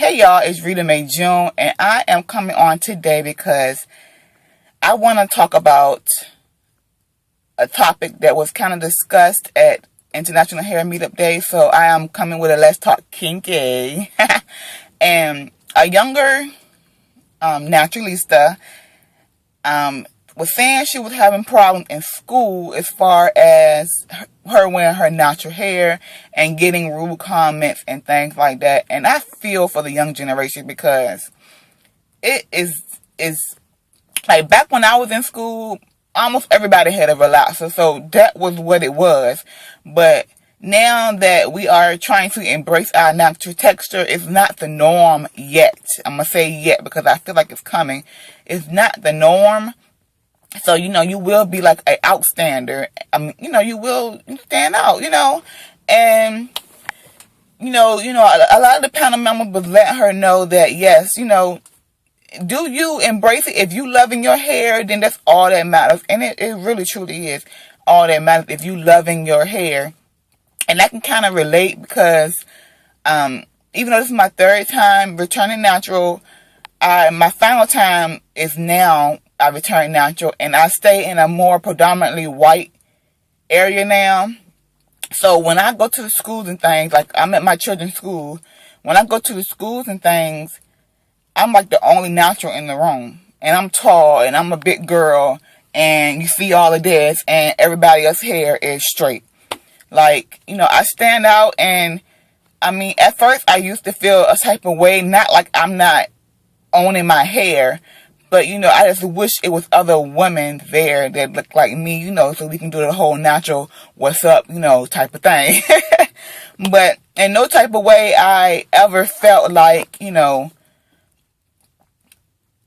Hey y'all, it's Ritamayjune, and I am coming on today because I want to talk about a topic that was kind of discussed at International Hair Meetup Day. So I am coming with a Let's Talk Kinky. And a younger naturalista was saying she was having problems in school as far as her wearing her natural hair and getting rude comments and things like that. And I feel for the young generation because it is like back when I was in school, almost everybody had a relaxer, so that was what it was. But now that we are trying to embrace our natural texture, it's not the norm yet. I'm going to say yet because I feel like it's coming. It's not the norm. So, you will be like an outstander. You will stand out, and, a lot of the panel members was letting her know that, yes, do you embrace it? If you loving your hair, then that's all that matters. And it really, truly is all that matters if you loving your hair. And I can kind of relate because, even though this is my third time returning natural, my final time is now I return natural, and I stay in a more predominantly white area now. So when I go to the schools and things, like I'm at my children's school, when I go to the schools and things, I'm like the only natural in the room. And I'm tall, and I'm a big girl, and you see all of this, and everybody else's hair is straight. Like, I stand out, and at first I used to feel a type of way, not like I'm not owning my hair, but, I just wish it was other women there that look like me, so we can do the whole natural, what's up, type of thing. But in no type of way I ever felt like, I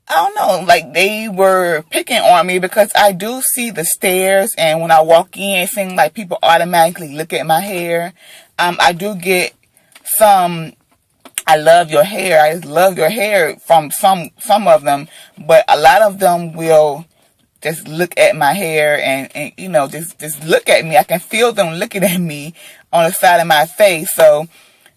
don't know, like they were picking on me because I do see the stares, and when I walk in, it seems like people automatically look at my hair. I do get some I love your hair. I just love your hair from some of them, but a lot of them will just look at my hair and just look at me. I can feel them looking at me on the side of my face. So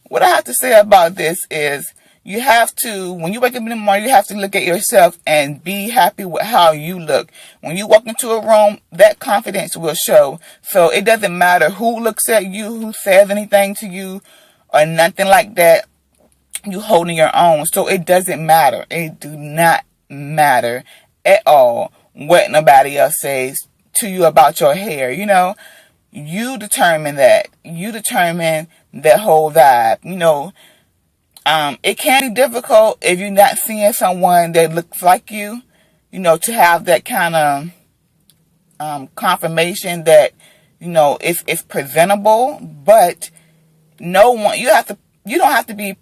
what I have to say about this is you have to, when you wake up in the morning, you have to look at yourself and be happy with how you look. When you walk into a room, that confidence will show. So it doesn't matter who looks at you, who says anything to you or nothing like that. You holding your own, so it doesn't matter. It do not matter at all what nobody else says to you about your hair. You determine that. You determine that whole vibe. It can be difficult if you're not seeing someone that looks like you. To have that kind of confirmation that it's presentable, but no one. You don't have to be.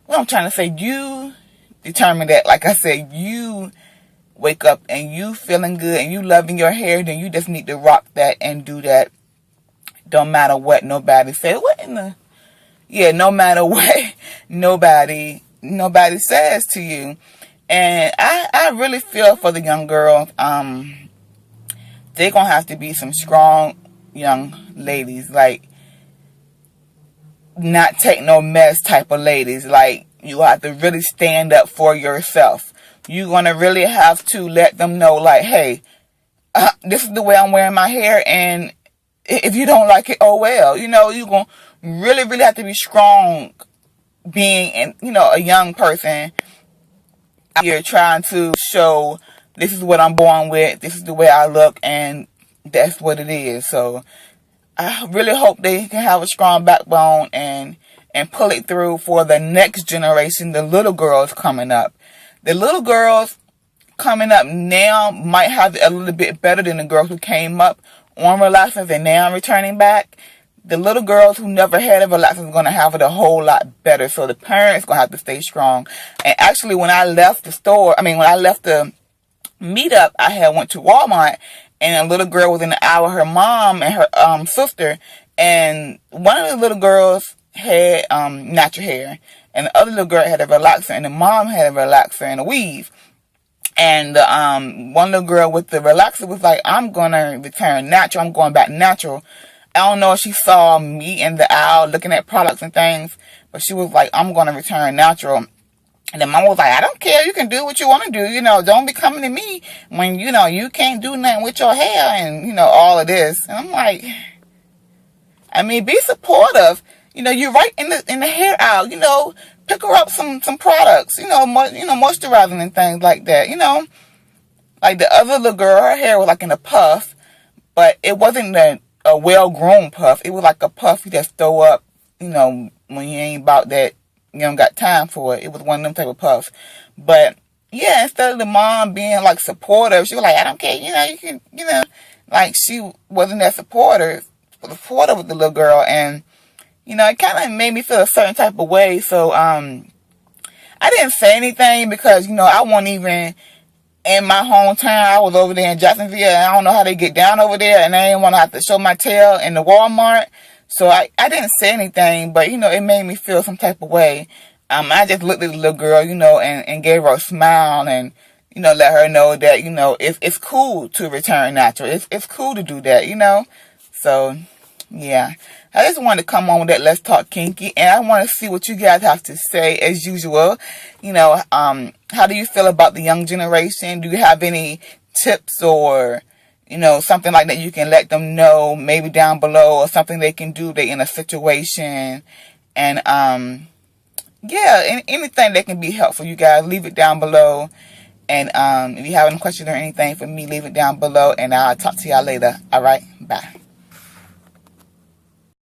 What I'm trying to say, you determine that, like I said, you wake up and you feeling good and you loving your hair, then you just need to rock that and do that. Don't matter what nobody says. No matter what nobody says to you. And I really feel for the young girls. They're going to have to be some strong young ladies, like, not take no mess type of ladies. Like, you have to really stand up for yourself. You're going to really have to let them know, like, hey, this is the way I'm wearing my hair, and if you don't like it, oh well. You're going to really, really have to be strong being, a young person. You're trying to show this is what I'm born with, this is the way I look, and that's what it is. So I really hope they can have a strong backbone and pull it through for the next generation, the little girls coming up. The little girls coming up now might have it a little bit better than the girls who came up on relaxers and now returning back. The little girls who never had a relaxer are going to have it a whole lot better. So the parents going to have to stay strong. And actually, when I left the meetup, I had went to Walmart, and a little girl was in the aisle with her mom and her sister, and one of the little girls had natural hair, and the other little girl had a relaxer, and the mom had a relaxer and a weave. And one little girl with the relaxer was like, I'm going to return natural. I'm going back natural. I don't know if she saw me in the aisle looking at products and things, but she was like, I'm going to return natural. And then mom was like, I don't care. You can do what you want to do. You know, don't be coming to me when, you know, you can't do nothing with your hair and, you know, all of this. And I'm like, I mean, be supportive. You know, you're right in the hair aisle. You know, pick her up some products. You know, moisturizing and things like that. You know, like the other little girl, her hair was like in a puff, but it wasn't a well-grown puff. It was like a puff you just throw up, you know, when you ain't about that. You don't got time for it. It was one of them type of puffs. But yeah, instead of the mom being like supportive, she was like, I don't care, you know, you can, you know, like she wasn't that supportive with the little girl. And, you know, it kind of made me feel a certain type of way. So, I didn't say anything because, you know, I wasn't even in my hometown. I was over there in Jacksonville, and I don't know how they get down over there, and I didn't want to have to show my tail in the Walmart. So I didn't say anything, but, you know, it made me feel some type of way. I just looked at the little girl, you know, and gave her a smile and, you know, let her know that, you know, it's cool to return natural. It's cool to do that, you know. So, yeah. I just wanted to come on with that Let's Talk Kinky, and I want to see what you guys have to say as usual. You know, how do you feel about the young generation? Do you have any tips or, you know, something like that you can let them know, maybe down below, or something they can do, they in a situation, and, yeah, anything that can be helpful, you guys, leave it down below, and, if you have any questions or anything for me, leave it down below, and I'll talk to y'all later. Alright, bye.